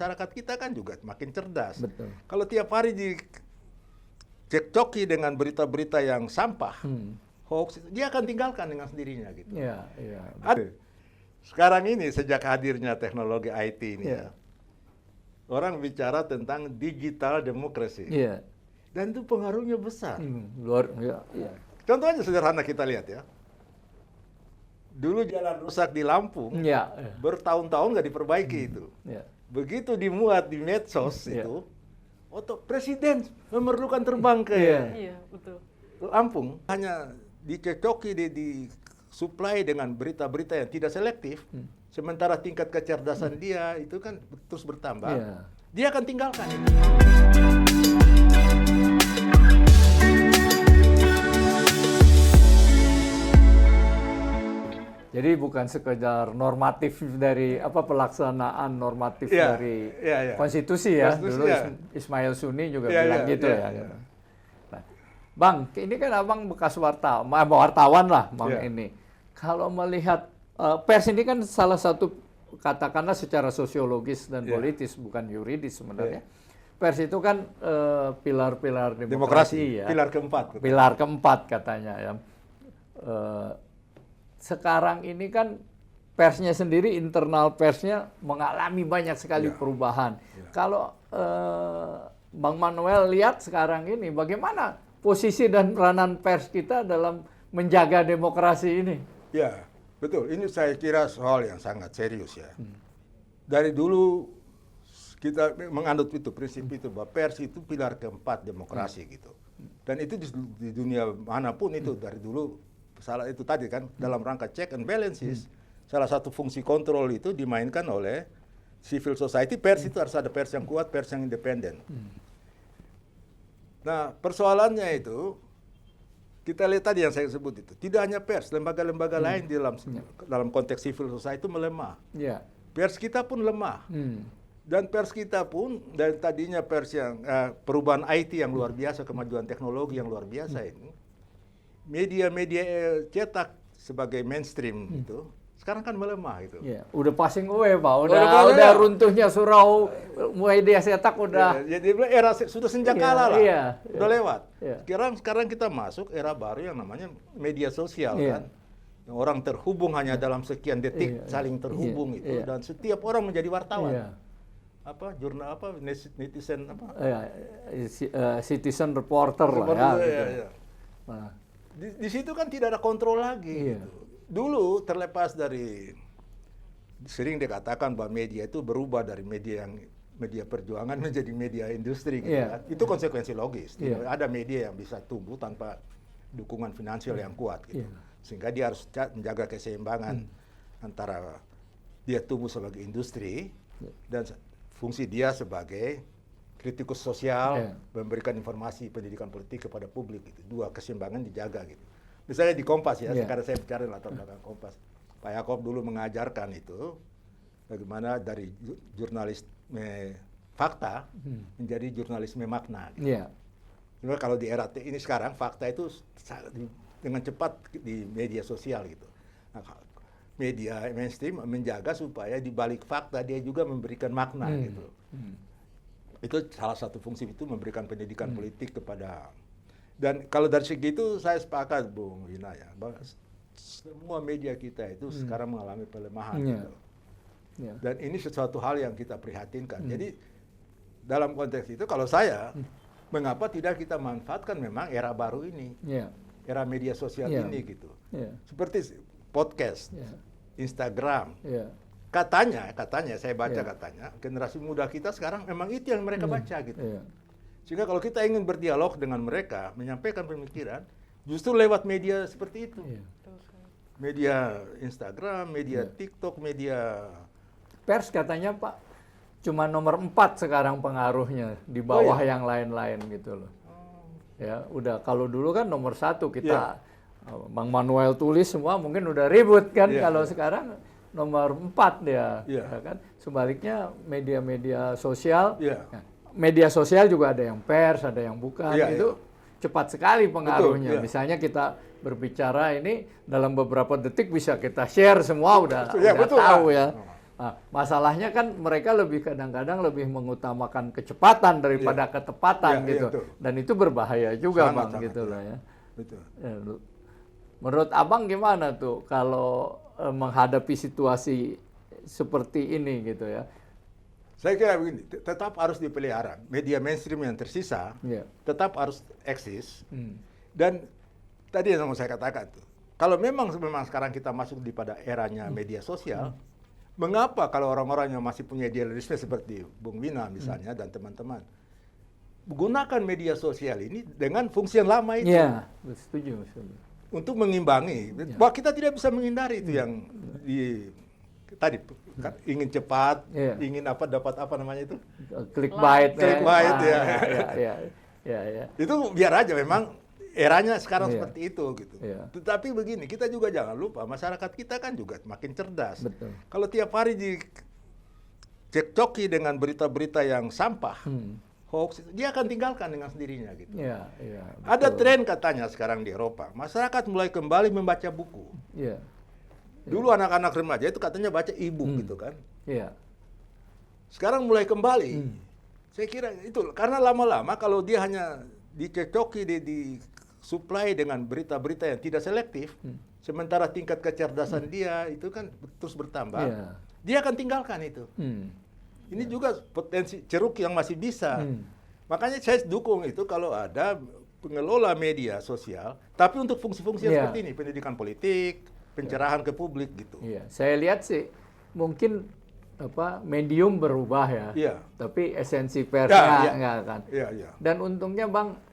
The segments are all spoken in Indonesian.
masyarakat kita kan juga makin cerdas. Betul. Kalau tiap hari dicekcoki dengan berita-berita yang sampah, hoax, dia akan tinggalkan dengan sendirinya gitu. Iya, iya. Sekarang ini sejak hadirnya teknologi IT ini, Iya. orang bicara tentang digital demokrasi. Iya. Dan itu pengaruhnya besar. Iya. Contohnya sederhana kita lihat ya. Dulu jalan rusak di Lampung, Iya. bertahun-tahun nggak diperbaiki itu. Iya. Begitu dimuat di medsos Iya. itu, presiden memerlukan terbang ke Iya, betul. Lampung. Hanya dicocoki, disuplai dengan berita-berita yang tidak selektif, sementara tingkat kecerdasan dia itu kan terus bertambah. Iya. Dia akan tinggalkan itu. Jadi bukan sekedar normatif dari pelaksanaan normatif dari konstitusi ya. Dulu Ismail Suni juga bilang gitu ya. Gitu. Nah, Bang, ini kan Abang bekas wartawan lah, Bang ini. Kalau melihat pers ini kan salah satu katakanlah secara sosiologis dan politis, bukan yuridis sebenarnya. Pers itu kan pilar-pilar demokrasi ya. Pilar keempat. Pilar keempat katanya ya. Sekarang ini kan persnya sendiri, internal persnya mengalami banyak sekali perubahan. Kalau Bang Manuel lihat sekarang ini, bagaimana posisi dan peranan pers kita dalam menjaga demokrasi ini? Ya, betul. Ini saya kira soal yang sangat serius ya. Dari dulu kita menganut itu, prinsip itu, bahwa pers itu pilar keempat demokrasi gitu. Dan itu di dunia manapun itu dari dulu. Salah itu tadi kan, dalam rangka check and balances, salah satu fungsi kontrol itu dimainkan oleh civil society. Pers itu harus ada pers yang kuat, pers yang independen. Nah, persoalannya itu, kita lihat tadi yang saya sebut itu, tidak hanya pers, lembaga-lembaga lain di dalam konteks civil society itu melemah. Pers kita pun lemah. Dan pers kita pun, dari tadinya pers yang perubahan IT yang luar biasa, kemajuan teknologi yang luar biasa ini, media-media cetak sebagai mainstream itu sekarang kan melemah itu. Udah passing away, Pak. Udah runtuhnya surau media cetak udah. Jadi era sudah senjakala lah. Udah lewat. Sekarang kita masuk era baru yang namanya media sosial kan. Yang orang terhubung hanya dalam sekian detik saling terhubung itu dan setiap orang menjadi wartawan. Jurnal netizen citizen reporter lah ya. Gitu. Nah, di situ kan tidak ada kontrol lagi. Gitu. Dulu terlepas dari sering dikatakan bahwa media itu berubah dari media perjuangan menjadi media industri gitu kan. Itu konsekuensi logis. Ada media yang bisa tumbuh tanpa dukungan finansial yang kuat gitu. Sehingga dia harus menjaga keseimbangan antara dia tumbuh sebagai industri dan fungsi dia sebagai kritikus sosial, memberikan informasi pendidikan politik kepada publik. Gitu. Dua keseimbangan dijaga gitu. Misalnya di Kompas ya, sekarang saya bicara latar belakang Kompas. Pak Yaakob dulu mengajarkan itu, bagaimana dari jurnalis fakta menjadi jurnalisme makna. Gitu. Cuma kalau di era ini sekarang, fakta itu dengan cepat di media sosial gitu. Nah, media mainstream menjaga supaya di balik fakta dia juga memberikan makna gitu. Itu salah satu fungsi itu memberikan pendidikan politik kepada, dan kalau dari segi itu saya sepakat Bung Wina ya, bahwa semua media kita itu sekarang mengalami pelemahan gitu. Dan ini sesuatu hal yang kita prihatinkan. Jadi dalam konteks itu kalau saya, mengapa tidak kita manfaatkan memang era baru ini, era media sosial ini gitu. Seperti podcast, Instagram. Katanya saya baca katanya generasi muda kita sekarang memang itu yang mereka baca gitu. Sehingga kalau kita ingin berdialog dengan mereka, menyampaikan pemikiran, justru lewat media seperti itu. Media Instagram, media TikTok, media pers katanya Pak cuma nomor 4 sekarang pengaruhnya di bawah yang lain-lain gitu loh. Ya, udah kalau dulu kan nomor 1 kita Bang Manuel tulis semua mungkin udah ribut kan, kalau sekarang nomor 4 dia, ya kan. Sebaliknya media-media sosial, media sosial juga ada yang pers, ada yang bukan, itu cepat sekali pengaruhnya. Misalnya kita berbicara ini dalam beberapa detik bisa kita share semua udah tahu ya. Masalahnya kan mereka kadang-kadang lebih mengutamakan kecepatan daripada ketepatan gitu. Itu. Dan itu berbahaya juga, Bang, gitu lah ya. Betul. Ya, menurut Abang gimana tuh kalau menghadapi situasi seperti ini gitu ya? Saya kira begini, tetap harus dipelihara. Media mainstream yang tersisa tetap harus eksis. Dan tadi yang saya katakan tuh, kalau memang sekarang kita masuk pada eranya media sosial, mengapa kalau orang-orang yang masih punya idealisme seperti Bung Wina misalnya dan teman-teman gunakan media sosial ini dengan fungsi yang lama itu? Iya, setuju. Untuk mengimbangi. Bahwa kita tidak bisa menghindari itu yang tadi ingin cepat, ingin dapat apa namanya itu? Clickbait. Clickbait ya. Itu biar aja memang eranya sekarang seperti itu gitu. Tetapi begini, kita juga jangan lupa masyarakat kita kan juga makin cerdas. Betul. Kalau tiap hari dicekcoki dengan berita-berita yang sampah, hoax, dia akan tinggalkan dengan sendirinya gitu. Ada tren katanya sekarang di Eropa, masyarakat mulai kembali membaca buku. Dulu anak-anak remaja itu katanya baca e-book gitu kan. Sekarang mulai kembali. Saya kira itu karena lama-lama kalau dia hanya dicecoki, disuplai dengan berita-berita yang tidak selektif, sementara tingkat kecerdasan dia itu kan terus bertambah, dia akan tinggalkan itu. Ini juga potensi ceruk yang masih bisa. Makanya saya dukung itu kalau ada pengelola media sosial, tapi untuk fungsi-fungsi seperti ini, pendidikan politik, pencerahan ke publik gitu. Saya lihat sih mungkin medium berubah tapi esensi persnya enggak kan. Dan untungnya, Bang,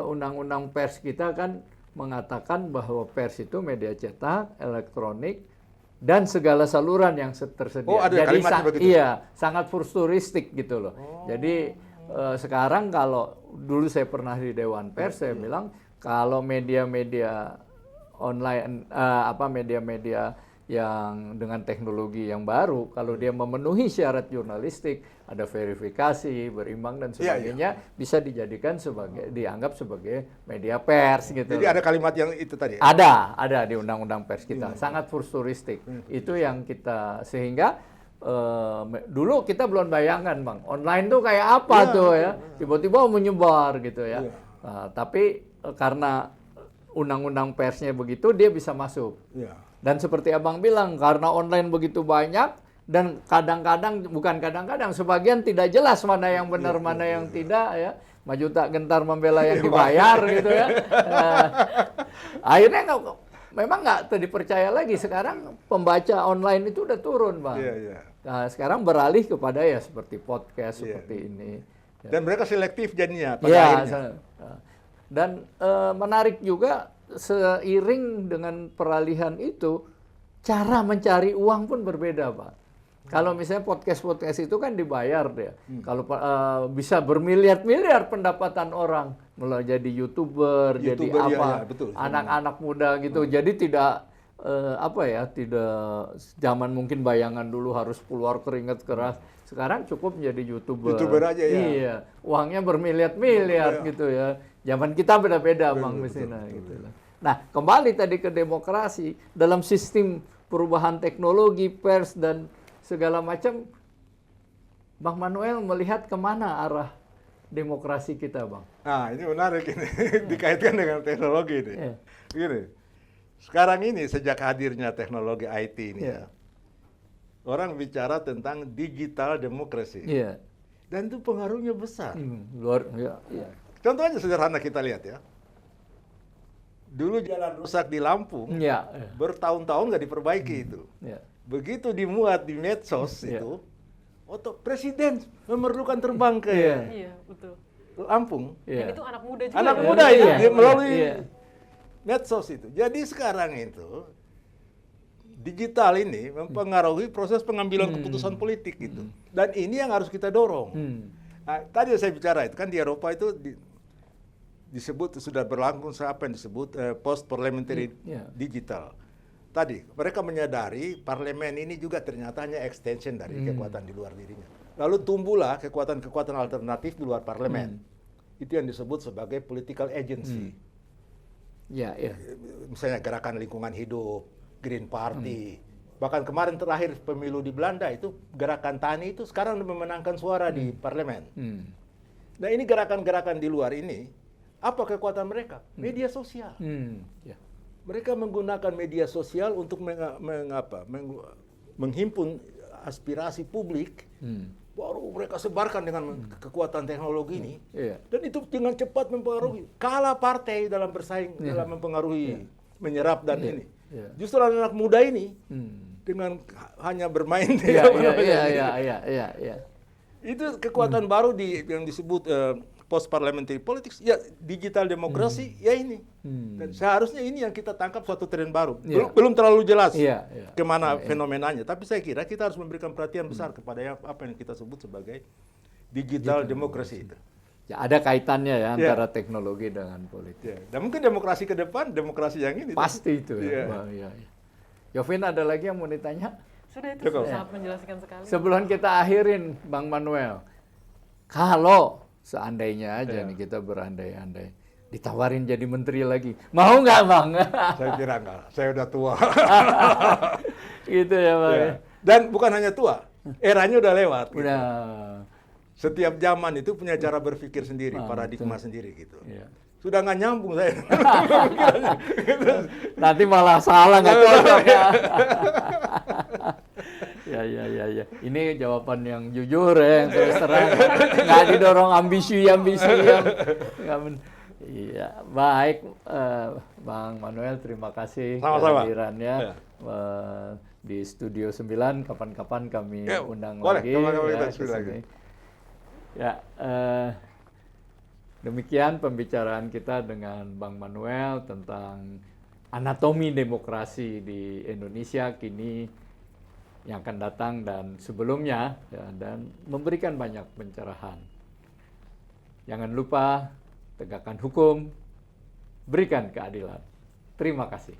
undang-undang pers kita kan mengatakan bahwa pers itu media cetak, elektronik, dan segala saluran yang tersedia. Ada kalimatnya begitu? Sangat futuristik gitu loh. Jadi sekarang kalau dulu saya pernah di Dewan Pers, saya bilang kalau media-media online, media-media yang dengan teknologi yang baru, kalau dia memenuhi syarat jurnalistik, ada verifikasi, berimbang dan sebagainya, bisa dijadikan dianggap sebagai media pers gitu. Jadi ada kalimat yang itu tadi? Ada di undang-undang pers kita, sangat futuristik. Itu yang kita, sehingga dulu kita belum bayangkan, Bang, online tuh kayak apa tiba-tiba menyebar gitu ya. Tapi karena undang-undang persnya begitu, dia bisa masuk. Dan seperti Abang bilang, karena online begitu banyak, dan kadang-kadang, sebagian tidak jelas mana yang benar, mana yang tidak ya. Maju tak gentar membela yang dibayar gitu ya. Akhirnya memang nggak dipercaya lagi. Sekarang pembaca online itu udah turun, Bang. Nah, sekarang beralih kepada seperti podcast, seperti ini. Dan mereka selektif jadinya pada akhirnya. Dan menarik juga, seiring dengan peralihan itu, cara mencari uang pun berbeda, Pak. Kalau misalnya podcast itu kan dibayar dia. Kalau bisa bermiliar-miliar pendapatan orang, mulai jadi YouTuber jadi apa, anak-anak muda gitu. Jadi tidak tidak zaman mungkin bayangan dulu harus keluar keringat keras. Sekarang cukup menjadi YouTuber. YouTuber aja ya. Iya, uangnya bermiliar-miliar gitu ya. Zaman kita beda-beda, Bang Mesina gitu lah. Nah, kembali tadi ke demokrasi, dalam sistem perubahan teknologi, pers, dan segala macam, Bang Manuel melihat kemana arah demokrasi kita, Bang? Nah, ini menarik ini, dikaitkan dengan teknologi ini. Begini, sekarang ini sejak hadirnya teknologi IT ini, orang bicara tentang digital demokrasi. Dan itu pengaruhnya besar. Contohnya sederhana kita lihat ya. Dulu jalan rusak di Lampung, bertahun-tahun nggak diperbaiki itu. Begitu dimuat di medsos itu, presiden memerlukan terbang ke Lampung. Dan itu anak muda juga. Anak muda itu melalui medsos itu. Jadi sekarang itu digital ini mempengaruhi proses pengambilan keputusan politik gitu. Dan ini yang harus kita dorong. Nah, tadi saya bicara itu kan di Eropa itu disebut sudah berlangsung apa yang disebut post parliamentary digital. Tadi mereka menyadari parlemen ini juga ternyata hanya extension dari kekuatan di luar dirinya. Lalu tumbuhlah kekuatan-kekuatan alternatif di luar parlemen. Itu yang disebut sebagai political agency. Misalnya gerakan lingkungan hidup, Green Party, Bahkan kemarin terakhir pemilu di Belanda itu gerakan tani itu sekarang memenangkan suara di parlemen. Nah ini gerakan-gerakan di luar ini, apa kekuatan mereka? Media sosial. Ya. Mereka menggunakan media sosial untuk menghimpun aspirasi publik. Baru mereka sebarkan dengan kekuatan teknologi ini. Dan itu dengan cepat mempengaruhi. Kalah partai dalam bersaing, dalam mempengaruhi, menyerap dan ini. Justru anak-anak muda ini dengan hanya bermain itu kekuatan baru yang disebut post parliamentary politics, ya digital demokrasi, ya ini. Dan seharusnya ini yang kita tangkap suatu tren baru. Belum terlalu jelas kemana fenomenanya, tapi saya kira kita harus memberikan perhatian besar kepada apa yang kita sebut sebagai digital demokrasi itu. Ya, ada kaitannya ya antara teknologi dengan politik. Dan mungkin demokrasi ke depan, demokrasi yang ini. Pasti itu. Yovin, ada lagi yang mau ditanya? Sudah, itu sangat menjelaskan sekali. Sebelum kita akhirin, Bang Manuel, kalau seandainya aja nih kita berandai-andai, ditawarin jadi menteri lagi, mau nggak Bang? Saya kira nggak, saya udah tua. Gitu ya Bang. Dan bukan hanya tua, eranya udah lewat. Udah. Gitu. Setiap zaman itu punya cara berpikir sendiri, paradigma sendiri gitu. Sudah nggak nyambung saya. Nanti malah salah nggak cocok ya. Ya. Ini jawaban yang jujur ya, yang terus terang. Nggak didorong ambisi yang. Iya, baik, Bang Manuel, terima kasih kehadirannya di Studio 9. Kapan-kapan kami undang lagi. Demikian pembicaraan kita dengan Bang Manuel tentang anatomi demokrasi di Indonesia kini, yang akan datang dan sebelumnya, dan memberikan banyak pencerahan. Jangan lupa tegakkan hukum, berikan keadilan. Terima kasih.